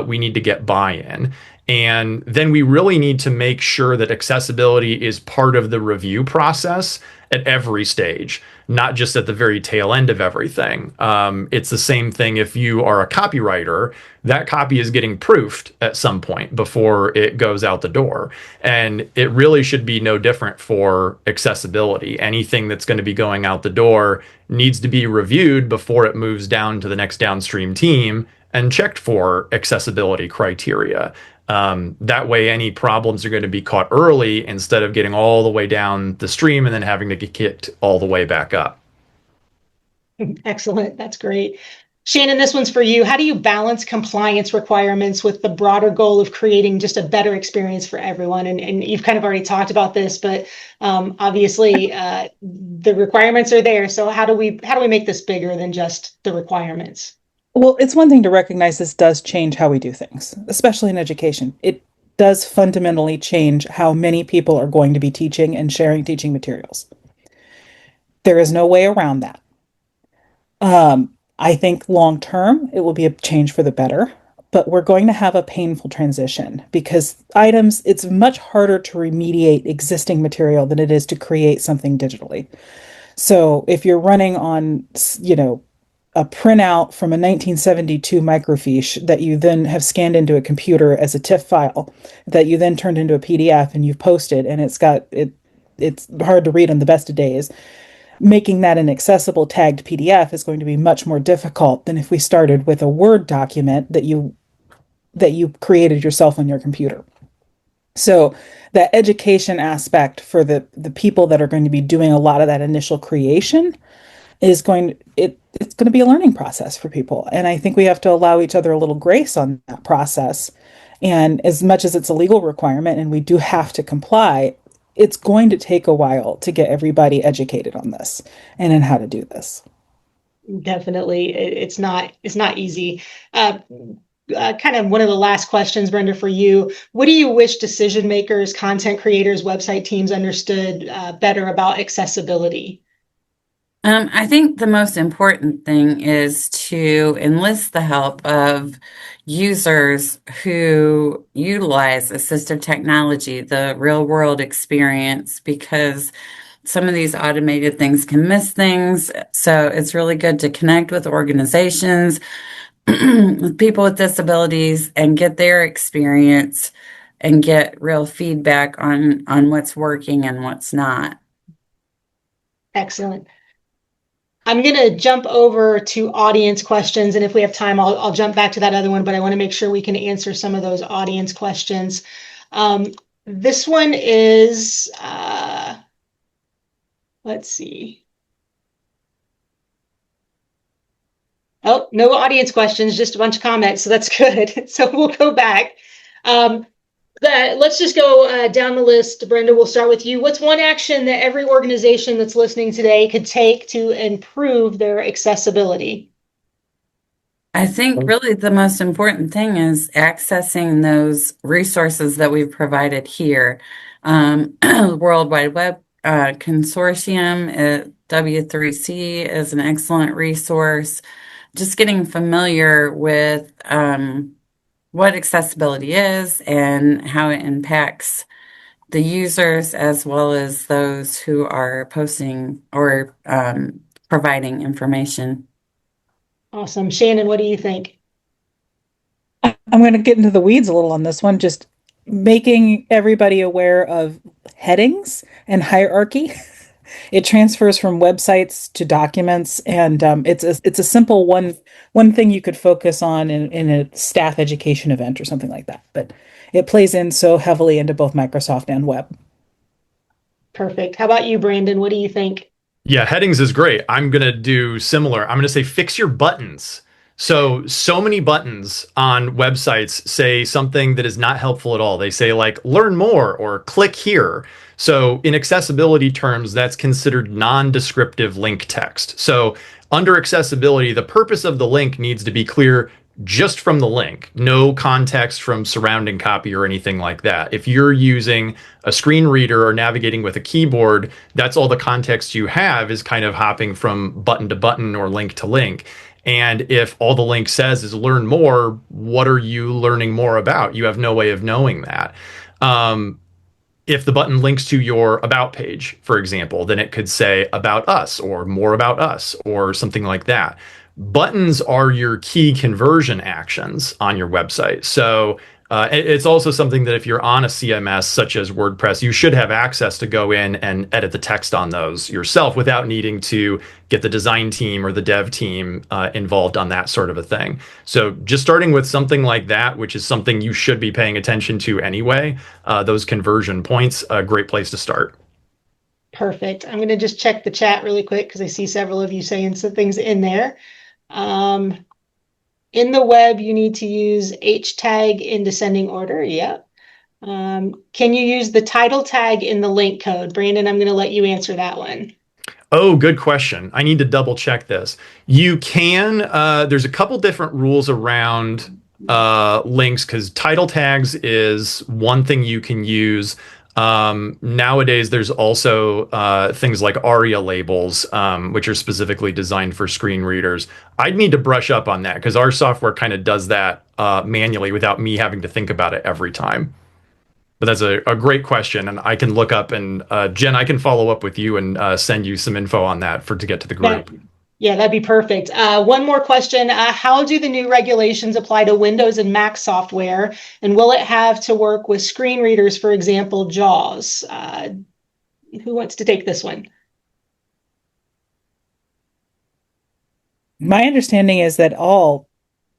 Speaker 6: We need to get buy-in. And then we really need to make sure that accessibility is part of the review process at every stage, not just at the very tail end of everything. It's the same thing if you are a copywriter, that copy is getting proofed at some point before it goes out the door. And it really should be no different for accessibility. Anything that's going to be going out the door needs to be reviewed before it moves down to the next downstream team and checked for accessibility criteria. That way, any problems are going to be caught early instead of getting all the way down the stream and then having to get kicked all the way back up.
Speaker 1: Excellent. That's great. Shannon, this one's for you. How do you balance compliance requirements with the broader goal of creating just a better experience for everyone? And you've kind of already talked about this, but obviously the requirements are there. So how do we make this bigger than just the requirements?
Speaker 5: Well, it's one thing to recognize this does change how we do things, especially in education. It does fundamentally change how many people are going to be teaching and sharing teaching materials. There is no way around that. I think long term, it will be a change for the better, but we're going to have a painful transition because it's much harder to remediate existing material than it is to create something digitally. So if you're running on, a printout from a 1972 microfiche that you then have scanned into a computer as a TIFF file that you then turned into a PDF and you've posted, and it's hard to read on the best of days. Making that an accessible tagged PDF is going to be much more difficult than if we started with a Word document that you created yourself on your computer. So that education aspect for the people that are going to be doing a lot of that initial creation it's going to be a learning process for people. And I think we have to allow each other a little grace on that process. And as much as it's a legal requirement and we do have to comply, it's going to take a while to get everybody educated on this and in how to do this.
Speaker 1: Definitely. It's not easy. Kind of one of the last questions, Brenda, for you. What do you wish decision makers, content creators, website teams understood better about accessibility?
Speaker 4: I think the most important thing is to enlist the help of users who utilize assistive technology, the real world experience, because some of these automated things can miss things. So it's really good to connect with organizations, with people with disabilities, and get their experience and get real feedback on what's working and what's not.
Speaker 1: Excellent. I'm going to jump over to audience questions, and if we have time, I'll jump back to that other one, but I want to make sure we can answer some of those audience questions. This one is, let's see. Oh, no audience questions, just a bunch of comments, so that's good. So we'll go back. Let's just go down the list. Brenda, we'll start with you. What's one action that every organization that's listening today could take to improve their accessibility?
Speaker 4: I think really the most important thing is accessing those resources that we've provided here. World Wide Web Consortium, W3C is an excellent resource. Just getting familiar with what accessibility is and how it impacts the users as well as those who are posting or providing information.
Speaker 1: Awesome. Shannon, what do you think?
Speaker 5: I'm going to get into the weeds a little on this one, just making everybody aware of headings and hierarchy. It transfers from websites to documents, and it's a simple one thing you could focus on in a staff education event or something like that. But it plays in so heavily into both Microsoft and web.
Speaker 1: Perfect. How about you, Brandon? What do you think?
Speaker 6: Yeah, headings is great. I'm going to do similar. I'm going to say fix your buttons. So many buttons on websites say something that is not helpful at all. They say like learn more or click here. So in accessibility terms, that's considered non-descriptive link text. So under accessibility, the purpose of the link needs to be clear. just from the link, no context from surrounding copy or anything like that. If you're using a screen reader or navigating with a keyboard, that's all the context you have is kind of hopping from button to button or link to link. And if all the link says is learn more, what are you learning more about? You have no way of knowing that. If the button links to your about page, for example, then it could say about us or more about us or something like that. Buttons are your key conversion actions on your website. So it's also something that if you're on a CMS such as WordPress, you should have access to go in and edit the text on those yourself without needing to get the design team or the dev team involved on that sort of a thing. So just starting with something like that, which is something you should be paying attention to anyway, those conversion points, a great place to start.
Speaker 1: Perfect. I'm going to just check the chat really quick because I see several of you saying some things in there. In the web, you need to use H tag in descending order. Yep. Can you use the title tag in the link code? Brandon, I'm going to let you answer that one.
Speaker 6: Oh, good question. I need to double check this. You can, there's a couple different rules around links because title tags is one thing you can use. Nowadays, there's also things like ARIA labels, which are specifically designed for screen readers. I'd need to brush up on that because our software kind of does that manually without me having to think about it every time. But that's a great question, and I can look up and Jen, I can follow up with you and send you some info on that to get to the group.
Speaker 1: Yeah, that'd be perfect. One more question. How do the new regulations apply to Windows and Mac software? And will it have to work with screen readers, for example, JAWS? Who wants to take this one?
Speaker 5: My understanding is that all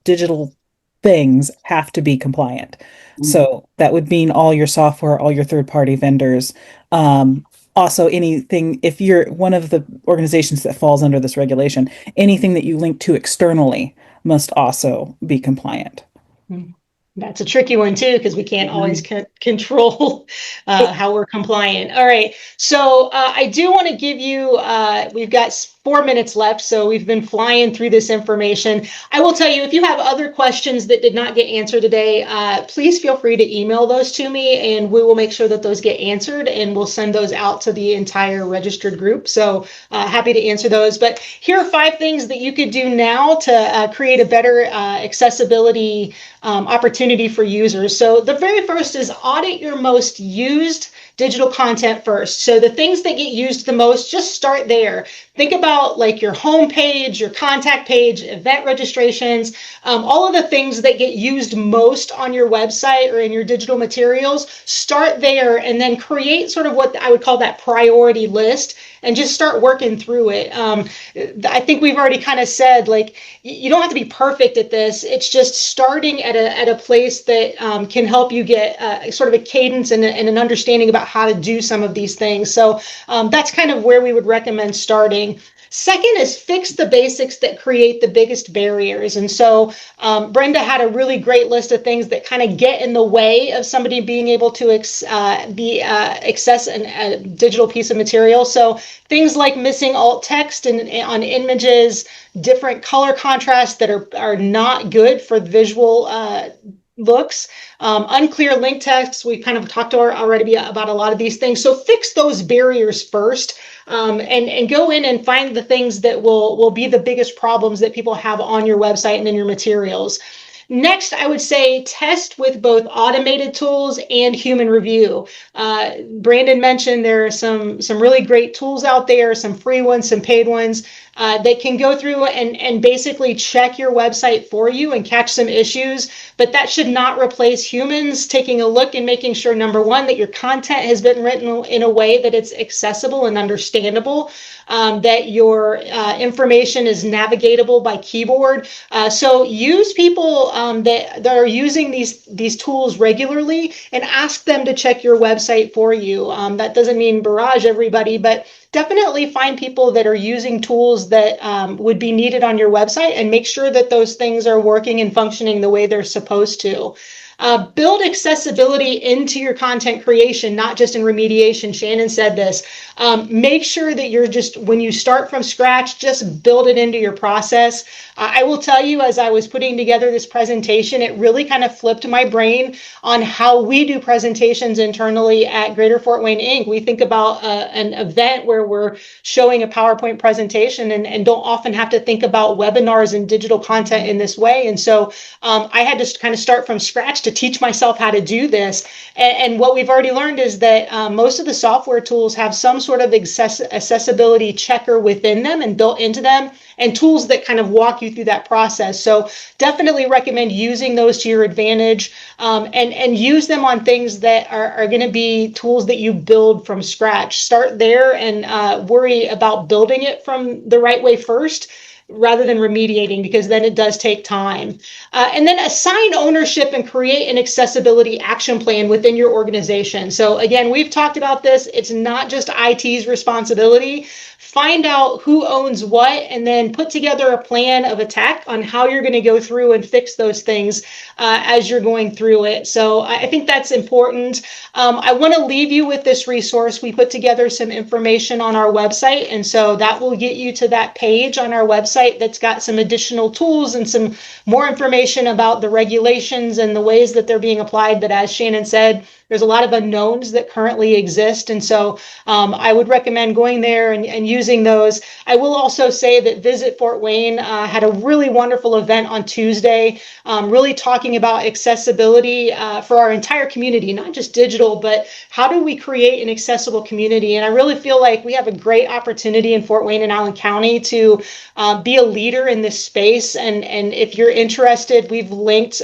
Speaker 5: digital things have to be compliant. So that would mean all your software, all your third-party vendors. Also, anything, if you're one of the organizations that falls under this regulation, anything that you link to externally must also be compliant.
Speaker 1: That's a tricky one too, because we can't always control how we're compliant. All right. So I do want to give you, we've got 4 minutes left, so we've been flying through this information. I will tell you, if you have other questions that did not get answered today, please feel free to email those to me and we will make sure that those get answered and we'll send those out to the entire registered group. So happy to answer those. But here are 5 things that you could do now to create a better accessibility opportunity for users. So the very first is audit your most used digital content first. So the things that get used the most, just start there. Think about like your home page, your contact page, event registrations, all of the things that get used most on your website or in your digital materials. Start there and then create sort of what I would call that priority list and just start working through it. I think we've already kind of said, like, you don't have to be perfect at this. It's just starting at a place that can help you get sort of a cadence and an understanding about how to do some of these things. So that's kind of where we would recommend starting. Second is fix the basics that create the biggest barriers. And so Brenda had a really great list of things that kind of get in the way of somebody being able to access a digital piece of material. So things like missing alt text on images, different color contrasts that are not good for visual looks, unclear link text. We kind of talked already about a lot of these things. So fix those barriers first. And go in and find the things that will be the biggest problems that people have on your website and in your materials. Next, I would say test with both automated tools and human review. Brandon mentioned there are some really great tools out there, some free ones, some paid ones that can go through and basically check your website for you and catch some issues. But that should not replace humans taking a look and making sure, number one, that your content has been written in a way that it's accessible and understandable, that your information is navigatable by keyboard. So use people that are using these tools regularly and ask them to check your website for you. That doesn't mean barrage everybody, but definitely find people that are using tools that would be needed on your website and make sure that those things are working and functioning the way they're supposed to. Build accessibility into your content creation, not just in remediation. Shannon said this. Make sure that you're just, when you start from scratch, just build it into your process. I will tell you, as I was putting together this presentation, it really kind of flipped my brain on how we do presentations internally at Greater Fort Wayne Inc. We think about an event where we're showing a PowerPoint presentation and don't often have to think about webinars and digital content in this way. And so I had to kind of start from scratch to teach myself how to do this. And what we've already learned is that most of the software tools have some sort of accessibility checker within them and built into them, and tools that kind of walk you through that process. So definitely recommend using those to your advantage, and use them on things that are going to be tools that you build from scratch. Start there and worry about building it from the right way first, rather than remediating, because then it does take time. And then assign ownership and create an accessibility action plan within your organization. So again, we've talked about this. It's not just IT's responsibility. Find out who owns what, and then put together a plan of attack on how you're going to go through and fix those things as you're going through it. So I think that's important. I want to leave you with this resource. We put together some information on our website, and so that will get you to that page on our website that's got some additional tools and some more information about the regulations and the ways that they're being applied. But as Shannon said, there's a lot of unknowns that currently exist. And so I would recommend going there and using those. I will also say that Visit Fort Wayne had a really wonderful event on Tuesday, really talking about accessibility for our entire community, not just digital, but how do we create an accessible community? And I really feel like we have a great opportunity in Fort Wayne and Allen County to be a leader in this space. And if you're interested, we've linked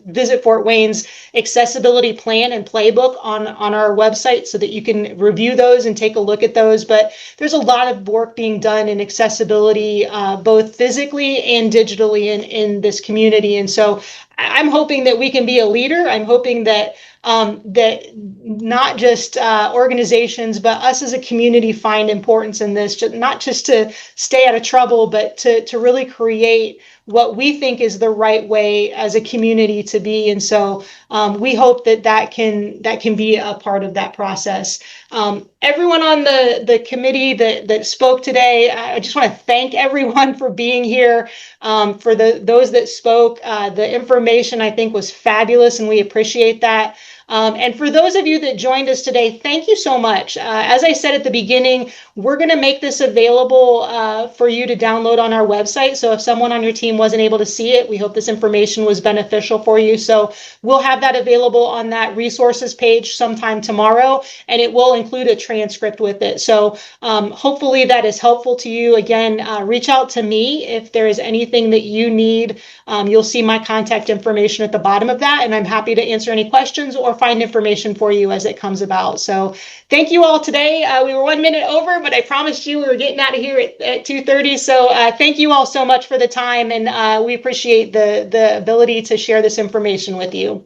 Speaker 1: Visit Fort Wayne's accessibility plan and playbook on our website so that you can review those and take a look at those. But there's a lot of work being done in accessibility, both physically and digitally in this community. And so I'm hoping that we can be a leader. I'm hoping that that not just organizations, but us as a community find importance in this, not just to stay out of trouble, but to really create what we think is the right way as a community to be. And so we hope that can be a part of that process. Everyone on the committee that spoke today, I just want to thank everyone for being here. For those that spoke, the information I think was fabulous, and we appreciate that. And for those of you that joined us today, thank you so much. As I said at the beginning, we're going to make this available for you to download on our website. So if someone on your team wasn't able to see it, we hope this information was beneficial for you. So we'll have that available on that resources page sometime tomorrow, and it will include a transcript with it. So hopefully that is helpful to you. Again, reach out to me if there is anything that you need. You'll see my contact information at the bottom of that, and I'm happy to answer any questions or find information for you as it comes about. So thank you all today. We were 1 minute over, but I promised you we were getting out of here at 2:30. So thank you all so much for the time, and we appreciate the ability to share this information with you.